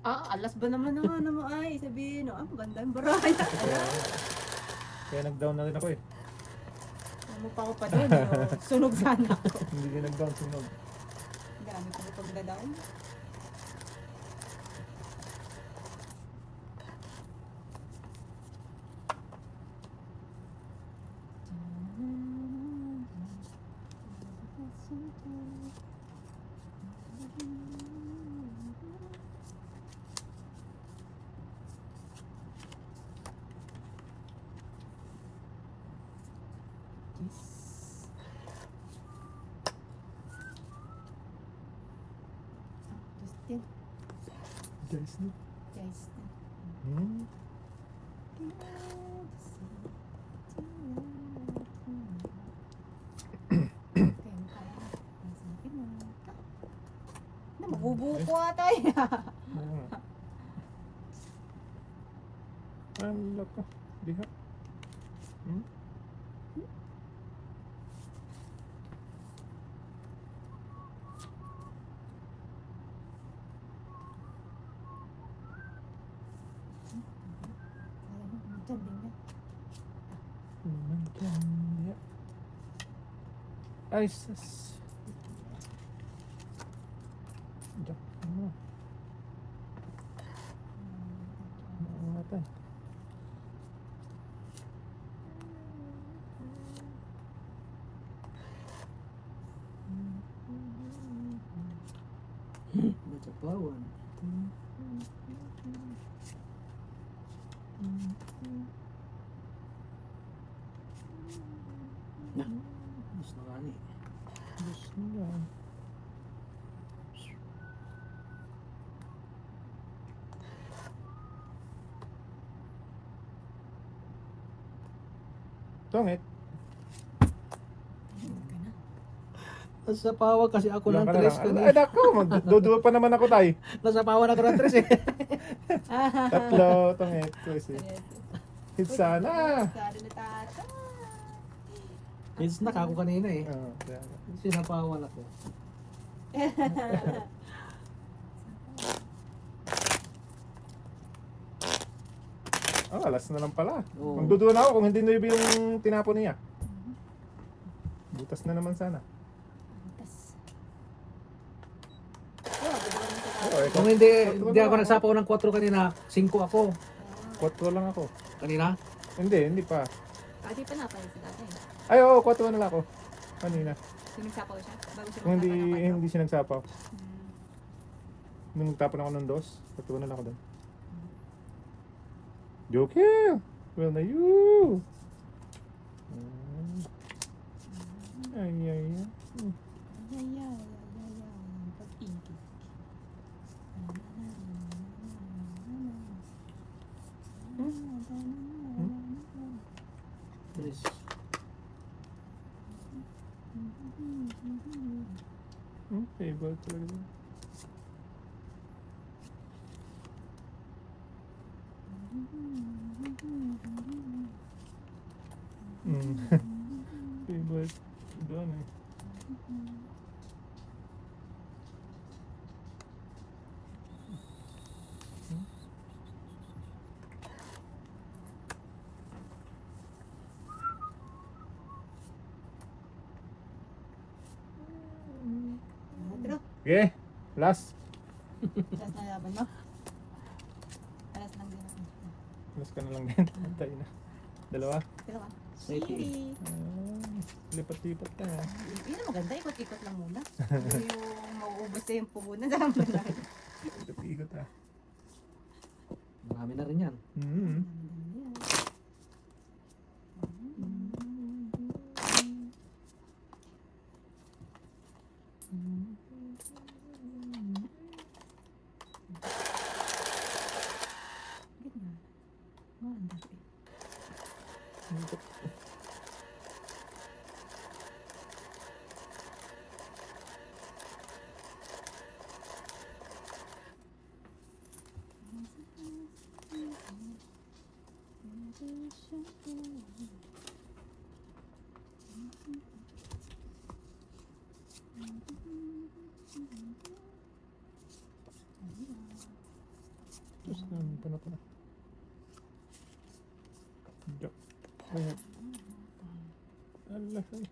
Alas ba naman na naman ay sabihin, maganda yung baraya. Kaya nag-down na rin ako eh. Ano pa ako pa doon, sunog sana ako. Hindi din nag-down, sunog. Dami ko pagdadaon. Justin. Guys, no? Justin. Hmm? Mabubuko ata yan. Ang laka. Diha. Hmm? Ay, sus. Diyak mo. Namatay. Nagsapawan. Na, gusto nga ni. Gusto niya. Tongit. Nasapawan kasi ako Kulang ng ka na tres lang. kanina. Ay, nako. Magduduwa pa naman ako tayo. Nasapawan ako ng tres eh. Tatlo. Tongit. Kasi. Hit sana. Sari na tata. It's nak ako kanina eh. Oo, kaya. Sinapawan ako. Alas na lang pala. Oo. Magduduwa na ako kung hindi nuibi yung tinapon niya. Butas na naman sana. Oo, Kung hindi ako nagsapaw ng 4 kanina, 5 ako. 4 lang ako. Kanina? Hindi pa. Di pa napalit si tatay. Ay, oo, 4 na lang ako. Kanina. Sinagsapaw siya? Bago siya Kung magsapaw ng hindi siya nagsapaw. kwatro? Nung nagtapon ako ng 2, 4 na lang ako doon. Joker! Well na you! Ay, ay, ay. Ay. Pag-ibig. Tres. Favorite talaga. Favorite. Doon eh. Pedro, Okay, last. last na laban mo? Last lang din ako. Last ka na lang din. Tayo na. Dalawa. Dalawa. Wait, Siri. Lipat-lipat ka na. Yun ang maganda, ikot-ikot lang muna. Hindi yung mauubos na yung puhunan sa mga. Lipat-ikot ah. Marami na rin yan. Tapos na pala. Diyan. Ayan. Allah ay.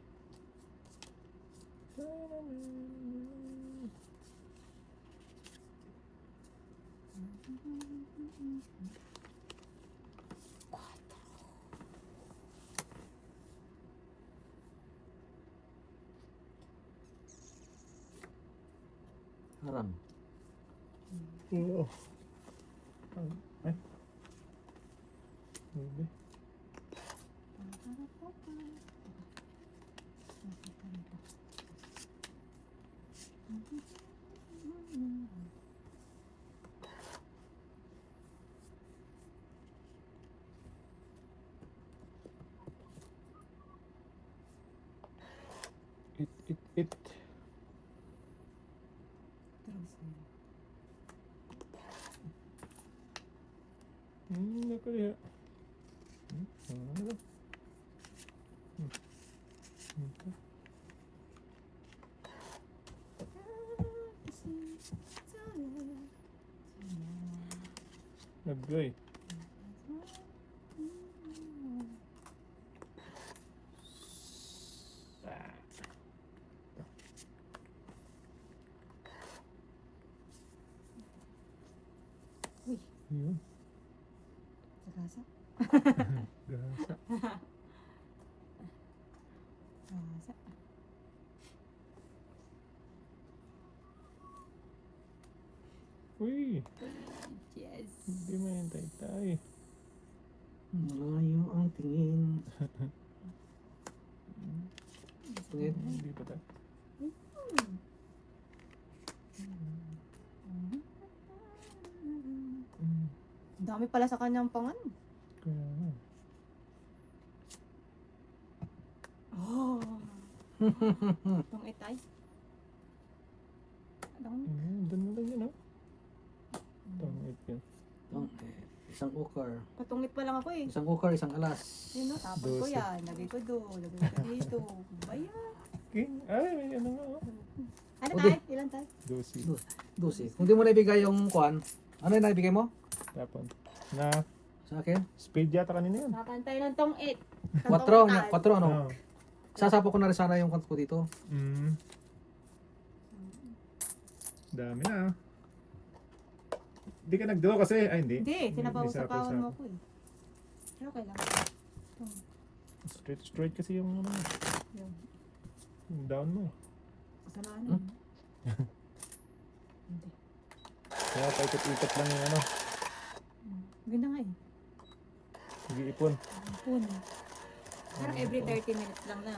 Haram. Oo. Ay. Hindi. It. Nakaliya. Ano ba? Nagay. Uy, Yun. sagasa. Gasa. Sagasa. Uy. Yes. Hindi mo yung tay-tay. Malayo ang tingin. Tingin. Hindi pa tayo. Ang dami pala sa kanyang pangan. Kaya nga. Oh. Itong itay. Anong Doon na lang yun, oh. Tangit yun. Isang ukar. patungit pa lang ako eh. Isang ukar, isang alas. Yun no, tapon ko 12. yan. Lagay ko doon. Lagay ko dito. Bayan. King? Ay, may ano nga, oh. Ano Okay. tayo? Ilan tayo? Dosi. 12. Kung di mo naibigay yung kuan, ano yung naibigay mo? Tapon. Na, Sa akin? spade yata kanina yun. Nakantay ng tong 8. 4 ano? Oo. Sasapo ko na rin sana yung kant ko dito. Dami na, ah. Hindi ka nag-draw kasi. Ay, hindi. Hindi, sinabaw-sapawan May mo ako eh. Pero kailangan. Straight kasi yung, ano, Yun. yung down mo. Kasalanan. Hindi. Kaya paikot-ikot lang yung ano. Ganda nga eh. Nag-iipon. Pun. Parang every 30 minutes lang na.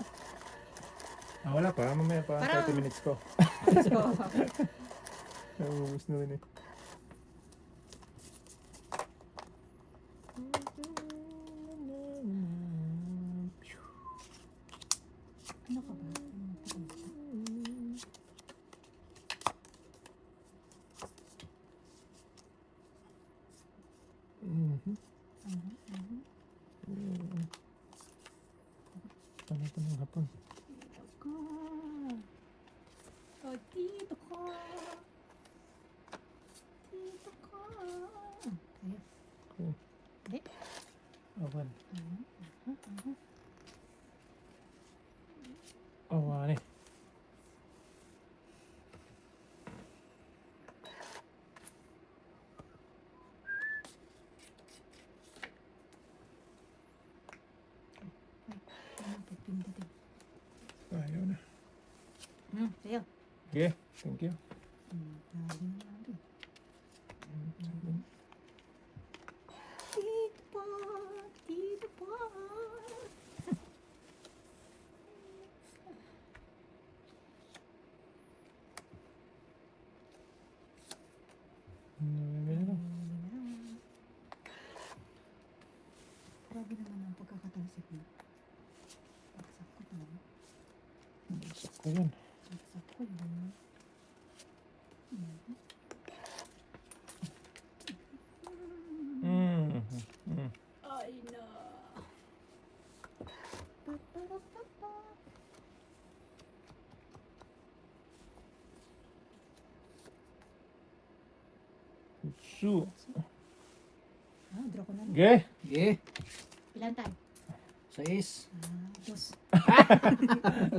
Ah, wala pa. Mamaya pa. Parang- 30 minutes ko. Let's go. Nauubos na rin eh. Ano ka ba? Mhm. Ano pa ng hapon? Dito ka. Oh, dito ka. Dito ka. Ayun. Okay. Hindi. Awan. Awan eh. Pipindutin. Ayaw na. Sa'yo. Okay. Thank you. Sabi natin. Dito pa. Dito pa. Meron. Grabe naman ang pagkakatalsik mo. Bagsak ko to. Bagsak ko yan. Bagsak ko yun. Ay na. Utsu. Draw ko na. Okay. Sige. Ilan tayo? 6. Dos.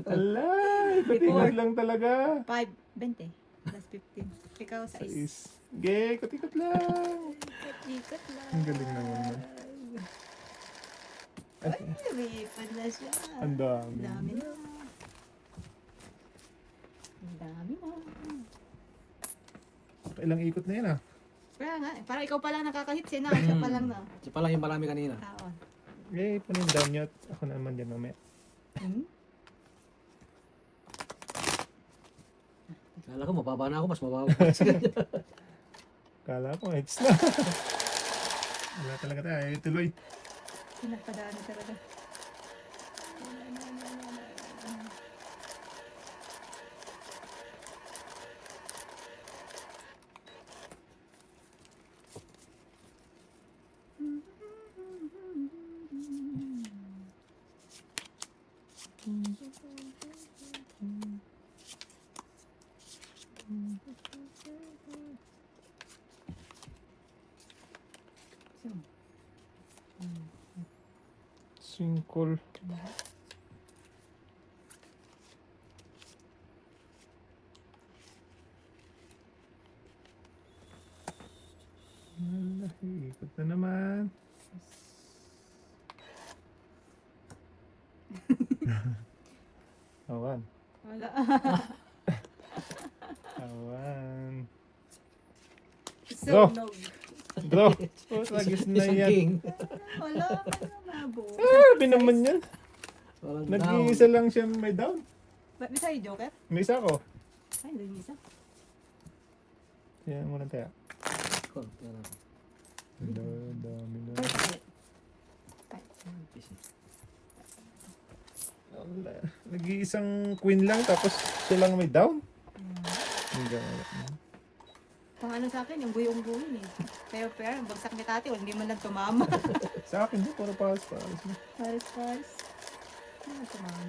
Ala, ikot-ikot lang talaga. 5, 20. Plus 15. Ikaw, 6. Is. Okay, ikot-ikot lang. Ikot lang. Ang galing naman nun. Ay, lumipad na siya. Ang dami. Ang dami na. Ang dami na. Ilang ikot na yan ah. Kaya nga, parang ikaw pa lang nakakahit siya na. Siya pa lang na. Siya pala yung marami kanina. Oo. Okay, punin down nyo. Ako naman dyan mamaya. Hmm? Kala ko mababa na ako, mas mababa pa sa kanya. Kala ko, hits na. Wala talaga tayo. Ayaw tuloy. Pinagpadaan na talaga. Singkol. Wala, ikot na naman. Awan. Wala. Awan. Sunog. Draw. Oh, lagis na Isang yan. king. Wala ka na mabo. Sabi naman yan. Walang Nag-iisa lang siya may down. Ba't may sa'yo, Joker? May isa ko. Ay, hindi isa. Kaya mo lang tayo. down. Yan ako. Dami na. Ay, ay. Wala. Nag-iisang queen lang tapos siya lang may down. Hindi wala. Pang ano sa akin, yung buyong-buyin eh. Pero, ang bagsak ni tati, hindi man lang tumama. Sa akin din, puro pares na. Paris. Hindi man tumama.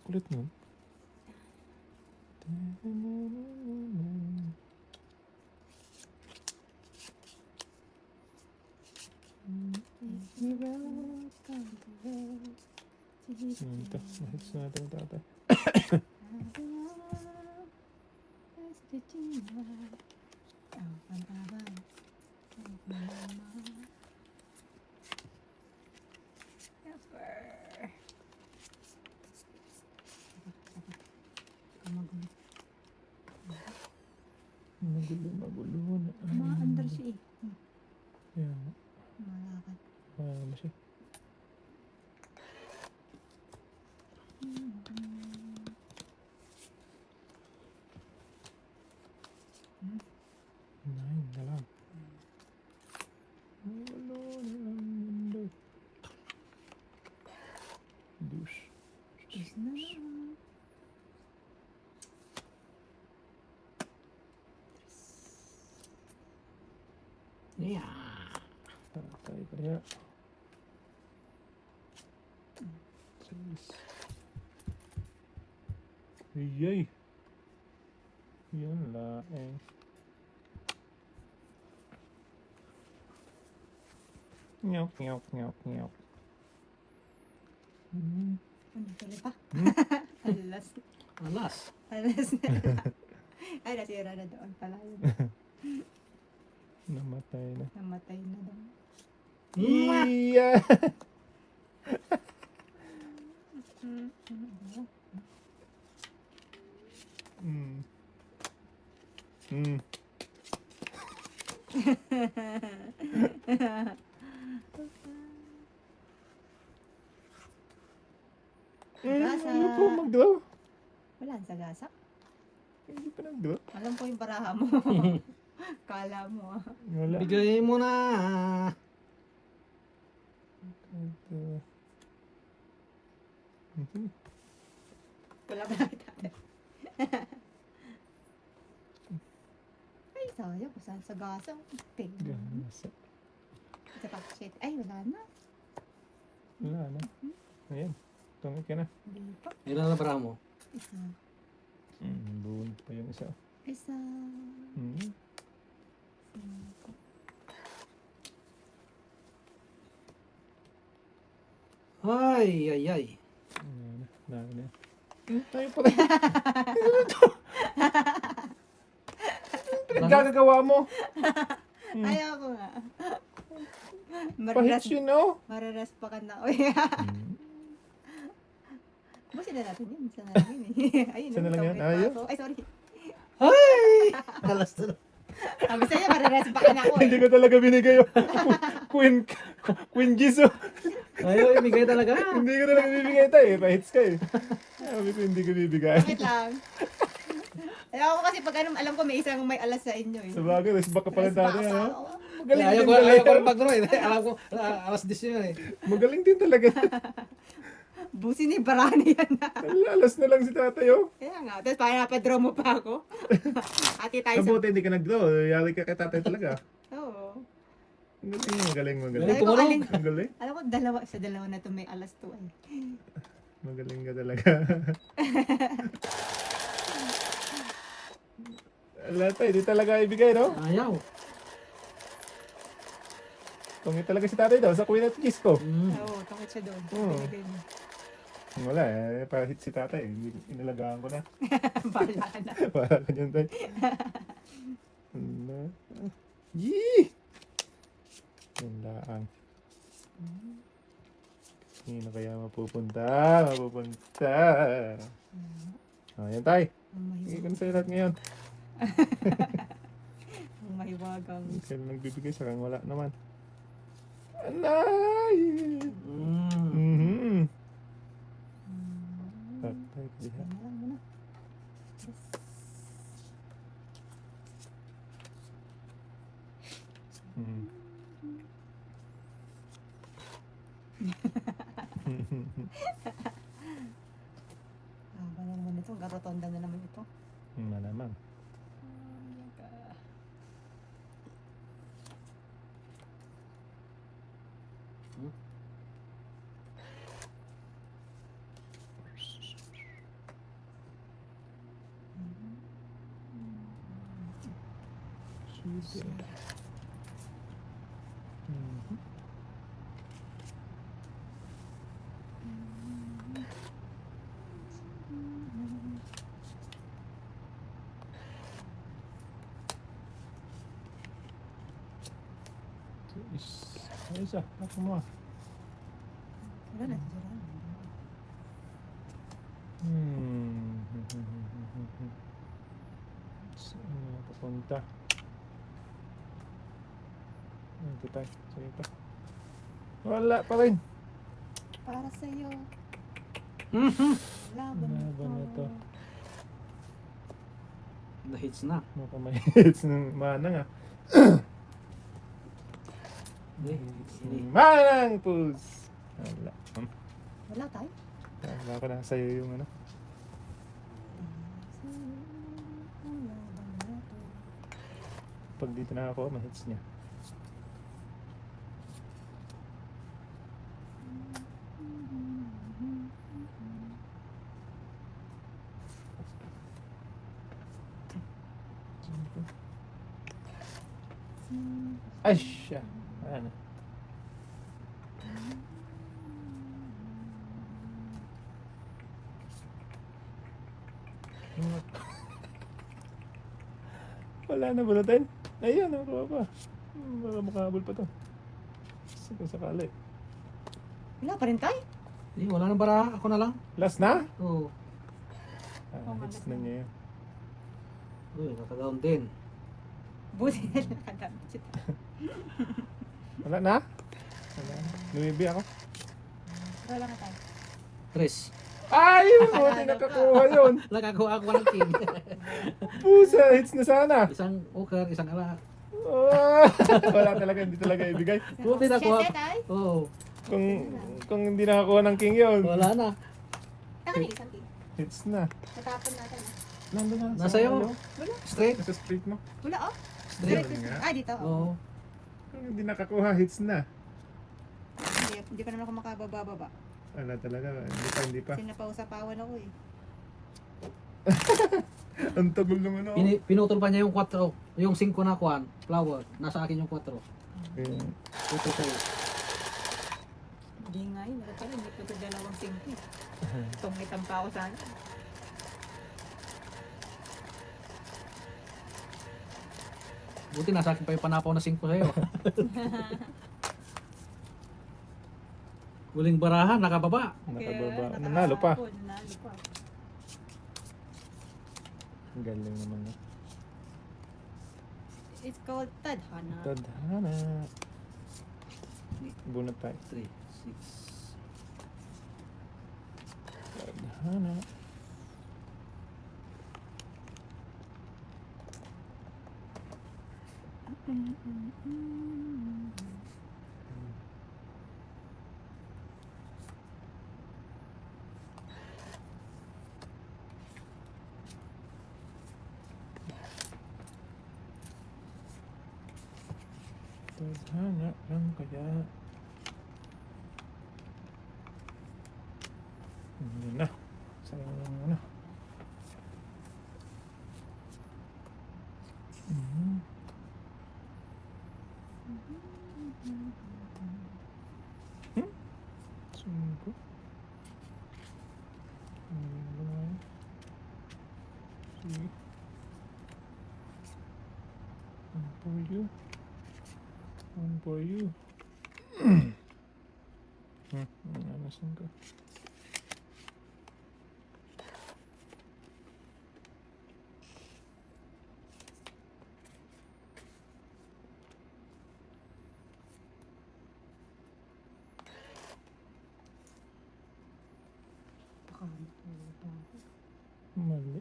Kulit nun. Ito, mahits natin ang tatay. Magulo na. Maandar siya eh. Yan. Malakad. Ano siya? Nine na lang. Wala na ang mundo. Douche. Is na lang. Yeah. Tatay kaya. Sis. Yay. Yan laeng. Nyok, nyok, nyok, nyok. Ano tuloy pa? Alas. Alas. Alas na. Ay, nasira na doon pala yun. Namatay na. Namatay na doon. Iya! Mm. Mm. Gasa. Ano po mag-draw? Wala ang sagasa. Hindi pa nag-draw. Alam ko yung baraha mo. Kala mo ah. Wala. Bigay mo na. Ito. Mhm. Wala ba nakita? Ay, sayang kung saan sagasa. Tingnan. Gasa. Isa pa, shit. Ay, wala na. Wala na. Ayan. Tungi ka na. Hindi pa. Ilan na para mo? Isa. Buwan pa yung isa. Isa. Mm. Ay, ay, ay. Dami na. Tayo pa rin. Pinagkagagawa mo. Ayoko nga. Pahits yun, oh. Mararas pa ka na. Uy. Busin na natin yun. Sana lang yun eh. Ayun. Sana lang yan? chocolate pa Ayun. ako. Ay, sorry. Ay! Alas na. Sabi sa'yo, mararas pa ka na ako eh. Hindi ko talaga binigay yung Queen Jisoo. Ayaw, ibigay talaga. Hindi ko talaga bibigay tayo eh. Pahits ka eh. Sabi ko hindi ko bibigay. Bakit lang? Ayoko kasi pag ano, alam ko may isang may alas sa inyo eh. Sa bagay, resback ka pala Resback dati. sa Ano? ako. Magaling Ayaw din ko, ayaw ko talaga. rin mag-draw eh. Alam ko, alas 10 yun eh. Magaling din talaga. Busi ni Barani yan na. Lalas na lang si tatay oh. Kaya nga. Tapos parang napadraw mo pa ako. Ate tayo sa... Mabuti hindi ka nag-draw. Yari ka kay tatay talaga. Oo. Ang galing, magaling, magaling. Galing Sabi ko, tumulong. alin- Ang galing. Alam ko, sa dalawa na to may alas to eh. Magaling ka talaga. Wala tayo, di talaga ibigay, no? Ayaw. Tungi talaga si tatay daw sa Queen at Kiss ko. Oo, tungkol siya doon. Oo. Binigay mo. Wala eh, pa-hit si tatay. Hindi, inalagaan ko na. Bahala ka na. Para ganyan tayo. Ano? Yee! Yung laang. Hindi na kaya mapupunta. Mapupunta. Yan tayo. Hindi ko na sa'yo lahat ngayon. Ang mahiwagang. Kaya nagbibigay sa kang wala naman. Anay! Mhm. Tatay, diha. Yan na lang muna. Mhm. Haba na naman ito. Garotonda na naman ito. Malamang. Mhm. Ayos ah, ako mo ah. Wala na. Sira na. Saan na papunta? Ito tayo. Sige pa. Wala pa rin. Para sa'yo. Laban Laban na to. The hits na. Mukhang may hits ng manang ah. Hindi. Manang pus! Wala. Wala tayo. Wala ko na sa'yo yung ano. Pag dito na ako, ma-hits niya. Ay, siya. Ano? Wala na bulutin. Ayun, nakuha pa. Baka makahabol pa to. Sige sakali. Wala pa rin tayo. Hindi, wala nang bara. Ako na lang. Last na? Oo. Hits na niya yun. Uy, naka-down din. Buti na nakadami siya. Wala na? Wala na. Lumibi ako. Wala ka tayo. Tres. Ay! Buti nakakuha yun. Nakakuha ako ng king. Pusa, hits na sana. Isang oker, isang ala. Ah, wala talaga, hindi talaga ibigay. Buti nakuha. Siyete tayo. Oo. Kung hindi nakakuha ng king yun, Wala na. Nakanig isang king. hits na. Natapon natin. Nandun na. Nasa iyo. ano? Straight. Nasa street mo. Wala oh. Straight. nga. Ah, dito. Oo. Kung hindi nakakuha, hits na. Hindi pa naman ako makababa-baba. Wala talaga, hindi pa. Sinapaw-sapawan ako eh. Ang tagal naman ako. Pinutol pa niya yung 4. Yung 5 na kuan, flower. Nasa akin yung 4. Eh, Ito sa'yo. Hindi nga yun. Pala, hindi ko ito dalawang singko. Tungitan pa ako sana. Buti nasa akin pa yung panapaw na 5 sa'yo. Huling barahan, nakababa. nakababa. Kaya, Nanalo pa. nakahapon, Nanalo pa. Ang galing naman na. It's called Tadhana. Tadhana. Bunot tayo. 3, 6. Tadhana. Tadhana lang kaya. Yun na. Sayang lang ano. Mhm. Sungko. Ano ba yun? Sige. One for you. One for you. Nasan ka? Baka nakalimutan ko. Mali.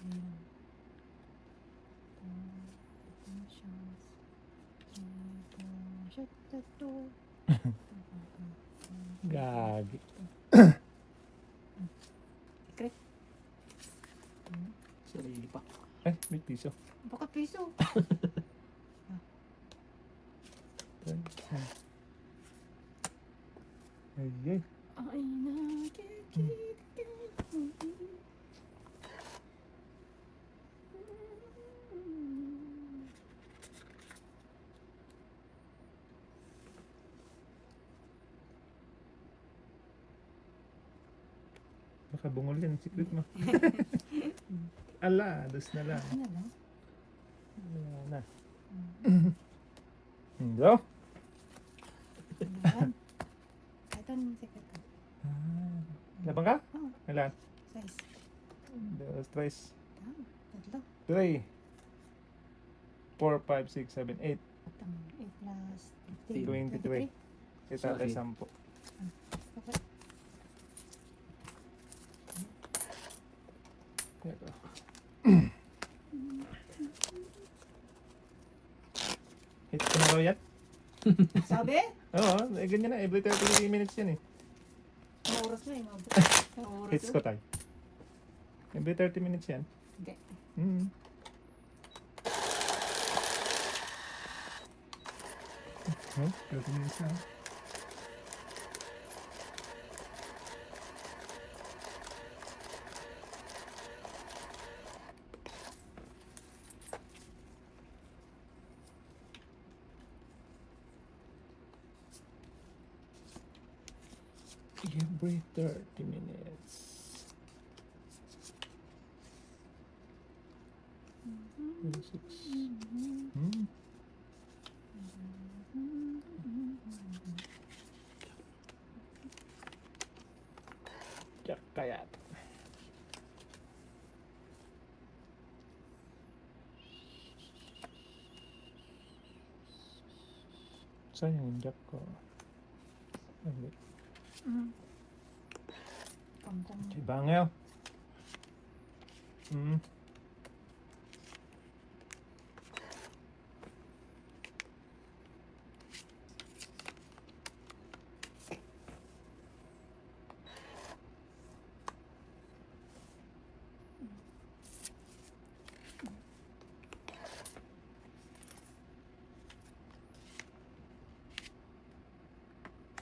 Ayan. Shut the door. Gagi. Secret. Sarili pa. Ay, may piso. Baka piso. Ay, ay. Ay, nakikita. Baka bungol yan, secret mo. Ala, dos na lang. Ano lang? Wala na. Hindi. Ayan. Ito ang secret ko. Laban ka? Oh, Ilan? size. Dos, tres. Tama. Tatlo. 3, 4, 5, 6, 7, 8. Tama. 8 plus 23. Si tatay Sorry. 10. Okay. Ito. Hit ko na raw yan? Sabi? Oo, eh, ganyan na. Every 30 minutes yan eh. Ang oras na eh. Ang oras Hits ko tayo. Every 30 minutes yan. Okay. Hmm. Oh, 30 minutes na. Every 30 minutes. 36. Hmm. Jack kaya. Sayang yung jack ko. Hindi. Kamtang. Si Bangel. Hmm.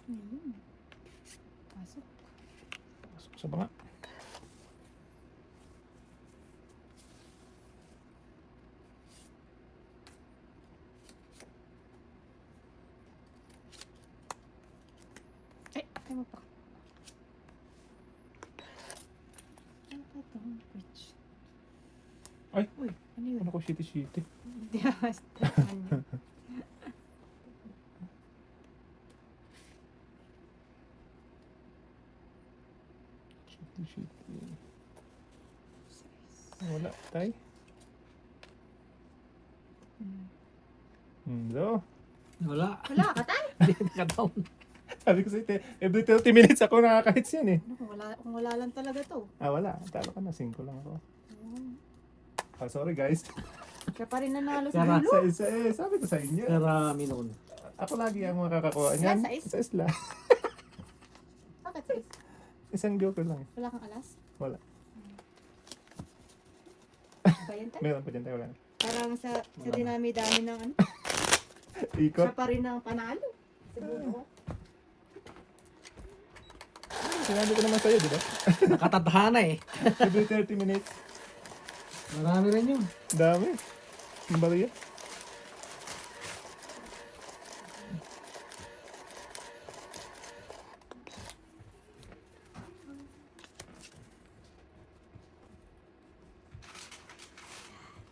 Ayun. Pasok. Pasok Buksan pa nga. Ay mo pa. Ano ba ito? Which? Ay! Uy, ano yun? Ano ko, shitty. Hindi basta. Ano? Shitty. Wala, tay. So, Wala. Wala ka tayo. Hindi nakataon. sabi ko sa'yo, every 30 minutes ako nakakahits yan eh. Ano, kung wala lang talaga to. Wala. Talo ka na, 5 lang ako. Oh. Sorry guys. Siya pa rin nanalo sa Kaya dulo. Sabi ko sa inyo. Karami noon. Ako lagi ang makakakuha niyan. Sa Sa isla. Bakit sis? Isang joker lang eh. Wala kang alas? Wala. Ba yan tayo? Meron pa dyan tayo, wala. Parang sa dinami-dami ng ano. Ikot. Siya pa rin ang panalo. Siguro ko. Sinabi ko naman sa'yo, di ba? Nakatadhana eh. Every 30 minutes. Marami rin yun. Dami. Ang bariya.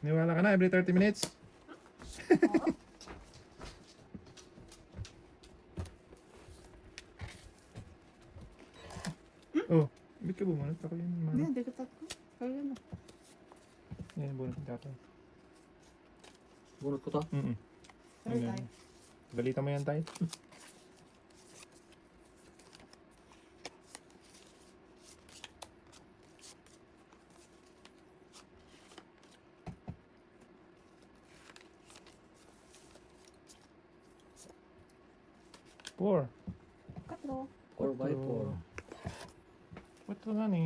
Niwala ka na every 30 minutes? Oh, ibig ka bumunot ako yun. Hindi, hindi ko tatlo. Kaya na. Yan, bunot ng tatay. Bunot ko to. Sorry tayo. Balita mo yan tayo. Four. Katlo. 4x4. Ito nga ni...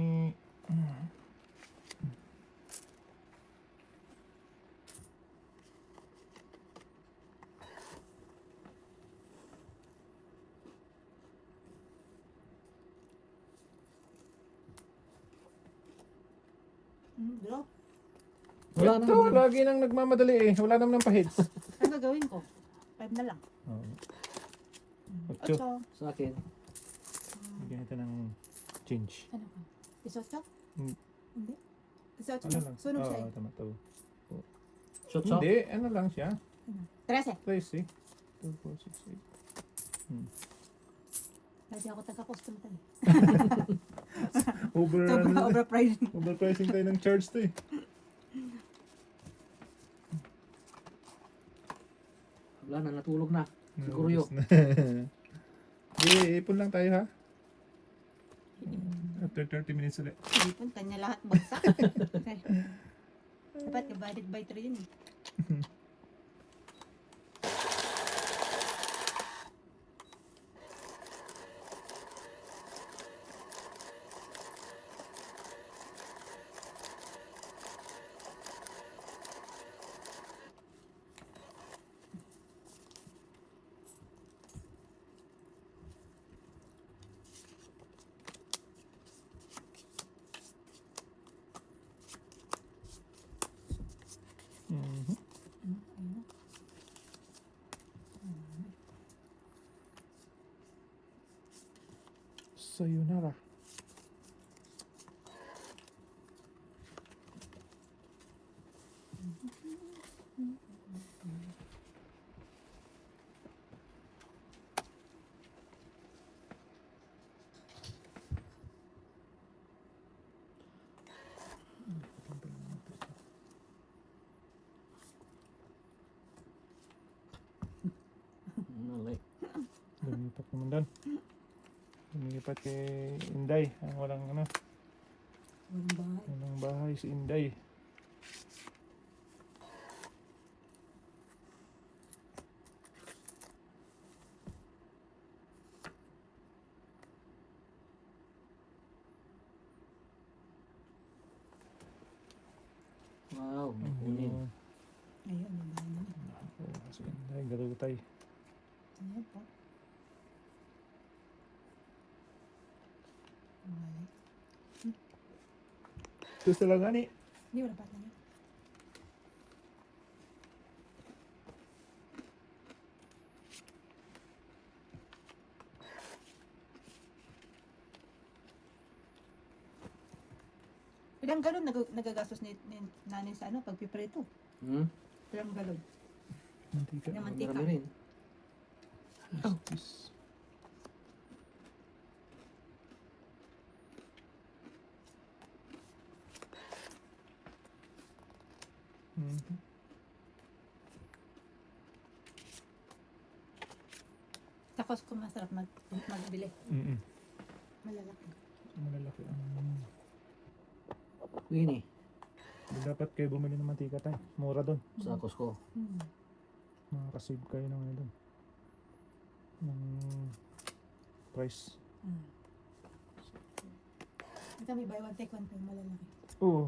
Draw. Wala Ito, naman. lagi nang nagmamadali eh. Wala naman ng pahits. Ano gagawin ko? 5 na lang. Ocho. 8. Sa akin. Bigyan natin ng change. Ano ko? Isosok? Hmm. Hindi. Isosok Ano na. lang? Sunog siya Oo, eh. tama to. Shot shot. Hindi, ano lang siya. 13. Tracy. 2, 4, 6, 8. Kasi ako taga-custom tayo. Over, Overpriced. overpricing tayo ng charge to eh. Wala na, natulog na. Siguro yun. Hindi, ipon lang tayo ha. After 30 minutes ulit. Ipon, kanya lahat bagsak. Okay. Dapat divided by 3 yun eh. Mhm. Sayonara. Nalay. Lumipat naman doon. Lumipat kay Inday. Ang walang ano, Walang bahay. walang bahay si Inday. Wow, kunin. Ayun, ang bahay na. Oh, si Inday, galutay. Ayan po. Okay. Gusto lang gani. Hindi, wala bata niya. Ilang galon nagagastos ni nanay sa ano, pagpiprito? Hmm? Ilang galon? Mantika. Ng mantika. Marami rin. Yes. Mhm. Sa Costco masarap magbili. Mm-mm. Malalaki. Malalaki ang... Winnie, Dapat kayo bumili ng mantika tayo. Mura doon. sa Costco. Hmm. Makakasave kayo ng ano doon. Ng price. Hmm. Ito may buy one take one pa yung malalaki. Oo.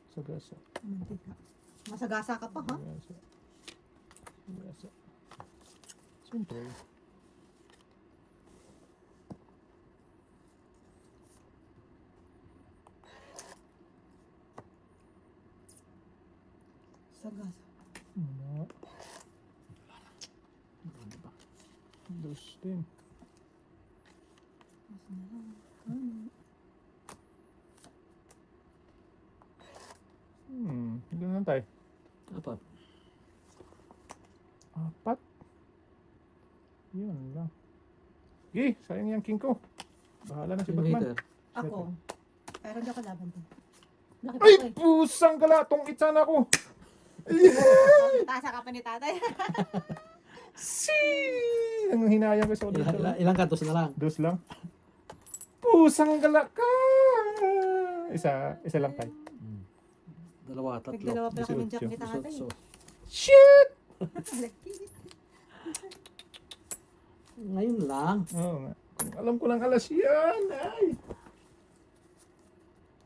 Sagasa. Ang mantika. Masagasa ka pa, ha? Sagasa. Sagasa. Siyempre. Sagasa. Ano? Marami pa. Dos din. Mas na lang. Ano? Ilan lang tayo? Apat. Apat? Yun lang. Gi, sayang yung king ko. Bahala na si Sino Batman. hater? Ako. Pero hindi ako laban din. Laki pa Ay, ko eh. pusang galatong itsan ako. Tasa ka pa ni tatay. Si! Ang hinayang ko sa ulit. Ilang kantos na lang? Dos lang. Pusang gala ka! Isa lang tayo. Hmm. Dalawa, tatlo. Nagdalawa pala kami jack ni So, tatay. so, Shit! ngayon lang. Oo nga. Kung alam ko lang alas yan. Ay!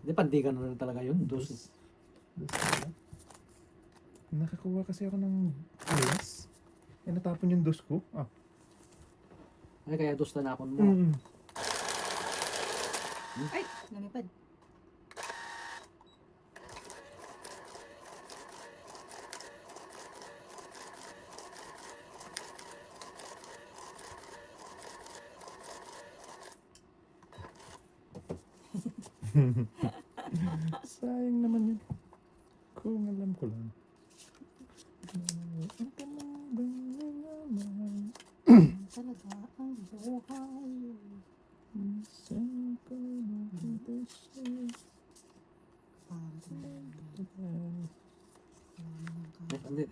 Hindi, pandigan na rin talaga yun. Dos. Dos lang. Nakakuha kasi ako ng alas. Eh, natapon yung dos ko. Ah. Ay, kaya dos na napon mo. Ay, lumipad. Sayang naman yun. Kung alam ko lang. Talaga ang buhay. Minsan ko nakita siya. Hindi.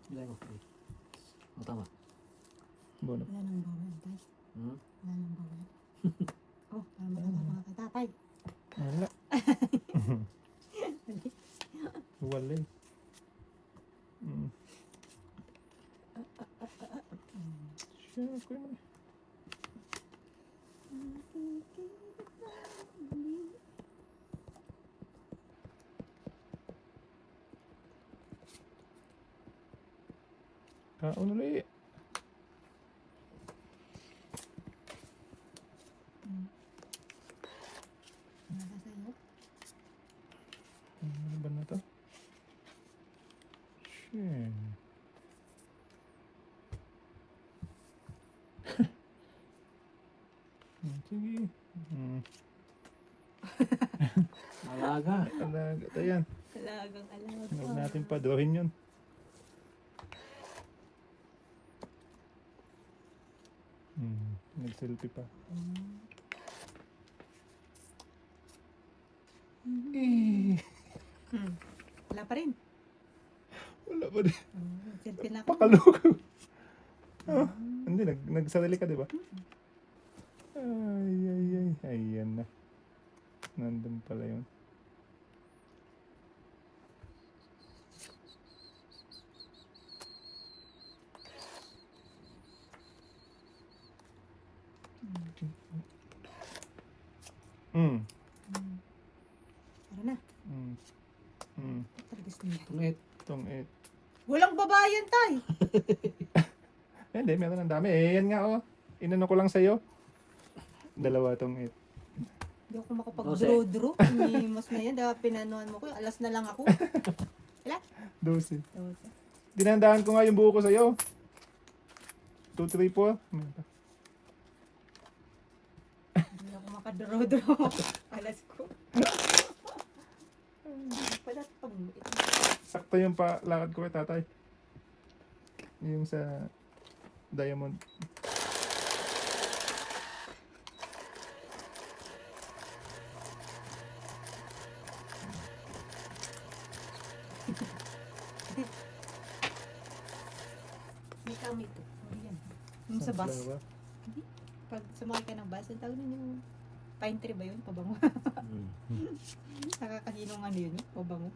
Bilay ko. O, tama. Bono. Wala nang bawal, tay. Hmm? Wala nang bawal. Oh, parang mga kay tatay. Wala. Wala eh. Siya ako yun eh. Kaon ulit. Nasa sa'yo. Ano ba na to? Shit. Sige. Alaga. Alaga tayo yan. Alagang alaga. Huwag natin paduhin yun. Nag-selfie pa. Eh, Wala pa rin. wala pa din. Selfie na ako. Pakaloko. Oh, hindi, nagsarili ka, di ba? Ay. Ayan na. Nandun pala yun. Tara na. Targis na. Tungit. Itong it. Walang babayan, tay. Hindi, meron ang dami. Eh, yan nga oh. Inano ko lang sa'yo. Dalawa tong it. Hindi ako makapag-draw-draw. Inimos na yan. Dahil pinanuhan mo ko. Alas na lang ako. 12. 12. Dinandaan ko nga yung buo ko sa'yo. 2, 3, 4. Hindi ako makadraw-draw. Alas ko. Pala pag Sakto yung palakad ko kay tatay. Yung sa diamond. may kami ito. Oh, yan. Yung sa bus. Sunflower. Pag sumakay ka ng bus, ang tawag nun yung pine tree ba yun? Pabango. Nakakahinong ano yun, pabango.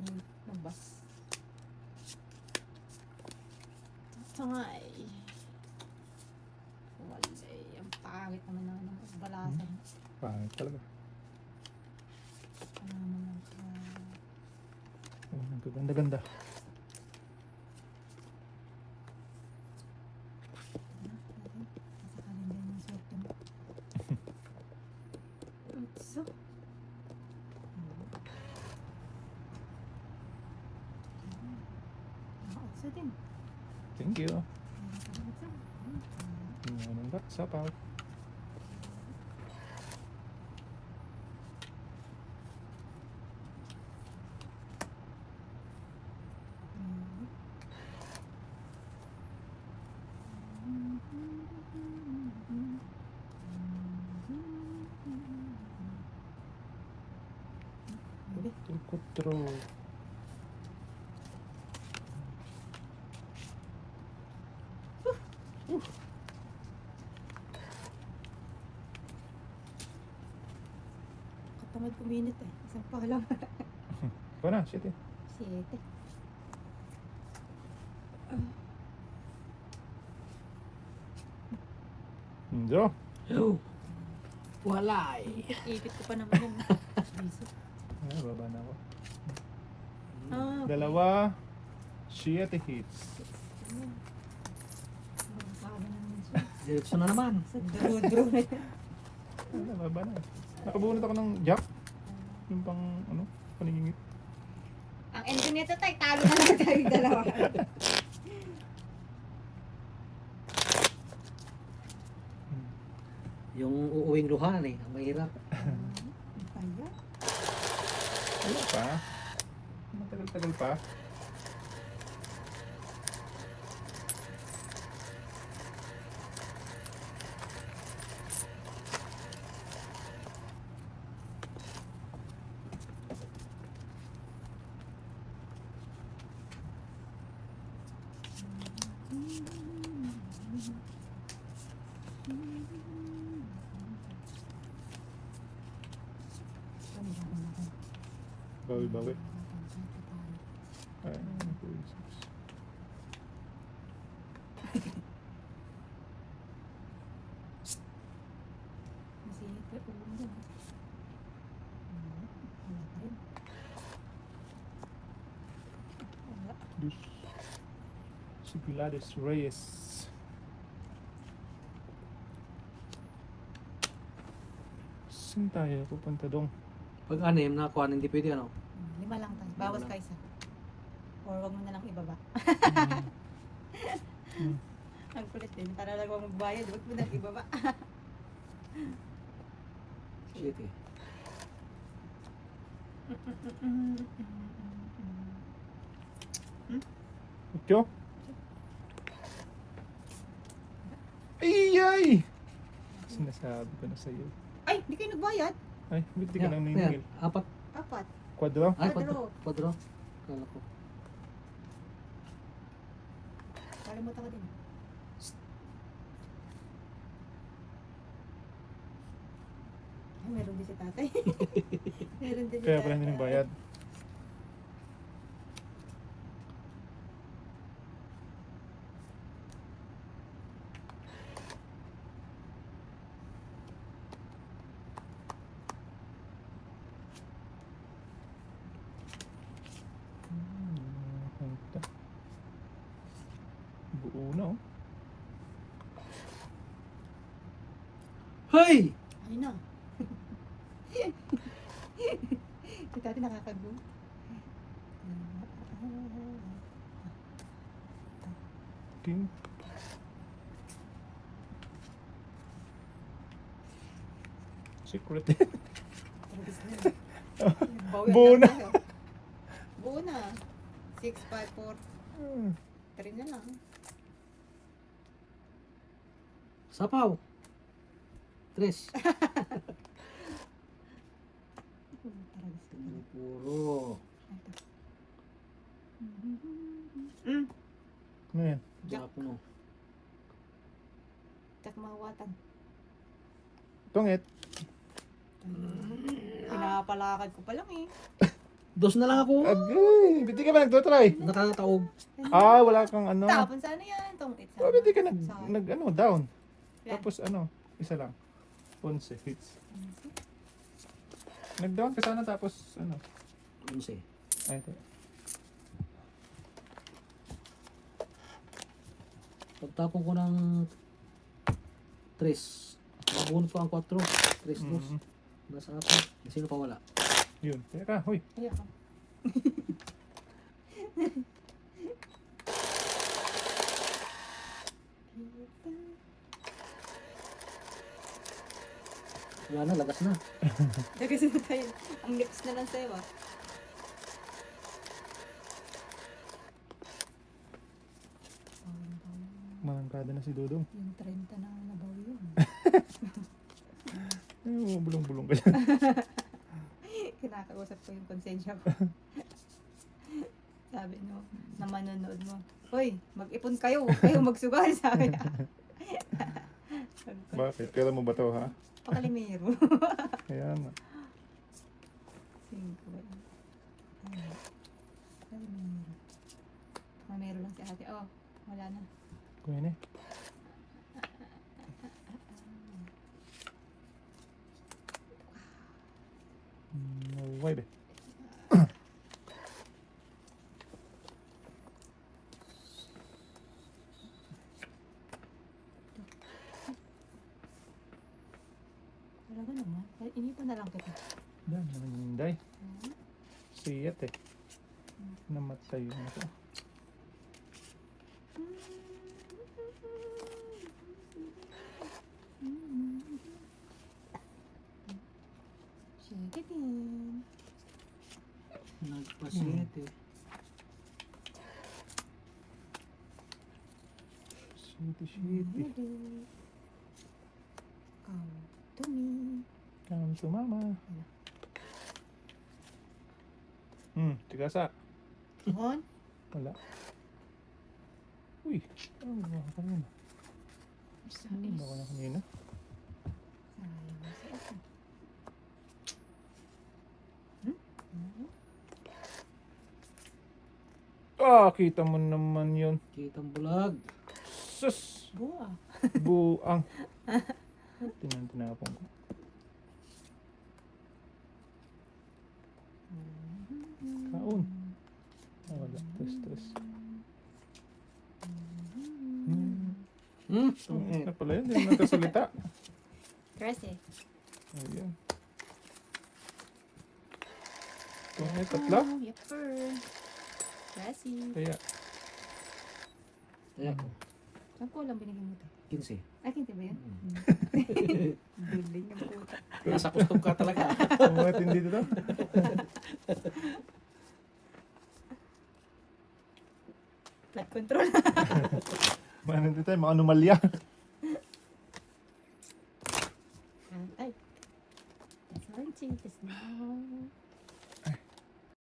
Yung ng bus. Tangay. Walay. Ang pangit naman ng balasan. Pangit talaga. Ano naman sa... Oh, ang ganda-ganda. Nasa kalendar ng swerte mo. Utso. Utso din. Thank you. Utso. Anong ba? Sapaw. Kutro. Katamad kuminit eh. Isang pa lang. Ikaw na, shit eh. 7. Jo. Oh. Walay. Ipit ko pa naman yung biso. Ay, baba na ako. Ah, okay. Dalawa. Shit hits. Sabi naman siya. Diretso na naman. Sa draw-draw na yan. Ay, baba na. Nakabunot ako ng jack. Yung pang, ano, paningingit. Ang ending nito tayo, talo na lang tayo dalawa. Yung uuwing luha eh. Ang mahirap. Kaya? Wala pa. Matagal-tagal pa. Bawi-bawi. Ay, Masihit pa ulo dyan. Wala pa rin. Wala. Diyos. Si Gladys Reyes. Saan tayo pupunta dong? Pag anim na kuha, hindi pwede ano. 5 lang tayo. Bawas ka isa. Or wag mo na lang ibaba. Ang kulit din. Para lang wag magbayad. Wag mo na lang ibaba. Shit eh. Ito? Ay! Sinasabi ko na sa'yo. Ay, di kayo nagbayad. Ay, ba't di ka nang Ayan, niningil? apat. 4. Kwadro? Ay, Kwadro. Kwadro. Kala ko. Kalimutan ko din. Ay, meron din si tatay. Meron din si Kaya pala tatay. hindi nang bayad. Ito. Buo na oh. Hey! Ay na. Dati nakakago. King. Secret. Buo na. Buo na. 6, 5, 4, 3 na lang. Sapaw. 3. Puro. Ano yan? Jack. Jack no. Jack mawatan. Tungit. Pinapalakad ko pa lang eh. 2 na lang ako. Agay! Hindi ka ba nagtotry? Nakataob. Ah, wala kang ano. Tapon sana yan. Itong it's Oh, hindi ka Sorry. down. Yan. Tapos ano, isa lang. 11 hits. Nag-down ka sana tapos ano. 11. Ay, ito. Pagtapon ko ng 3. Mabunod pa ang 4. 3 dos. Mhm. Nasa akin. Sino pa wala? Yun. Teka, hoy. Ayan ka. Wala na, lagas na. Kasi na tayo. Ang lips na lang sa'yo ah. Malangkada na si Dudong. Yung 30 na nabaw yun. Bulong-bulong ka yan. Kinakausap ko yung konsensya ko. Sabi no, na manonood mo. Hoy, mag-ipon kayo. Huwag kayo magsugal. Sabi niya. Bakit? Kailan mo ba to, ha? Pakalimero. Kaya nga. 5. Ayan. Kalimero. Mamero lang si ate. Oh, wala na. Kuya na. Why be? Talaga naman. Inipan na lang kita. Yan, namanday. Siyat eh. Namatay yun ako. Shake it in. Nagpa-7. Shitty. Ready. Come to me. Come to mama. Tigasak. On. Wala. Uy, ano ba ako kanina? Ano ba ako na kanina? Sayang sa ito. Ah, kita mo naman yun. Kitang bulag. Sus! Buwa. Buang. Tinapon ko. Kaon. Ah, wala. Tres. Tungit na pala yun. Hindi mo nagkasalita. Kasi. Ayan. Tungit, tatlo. Oh, yepper. Kasi. Kaya, Ayan ko. Saan ko lang binigyan mo ito? 15. Ay, kinti ba yun? Duling ng puta. Nasa custom ka talaga. mga tindi dito. Blood control. Mga dito tayo, mga anomalya. Ay. That's one changes now.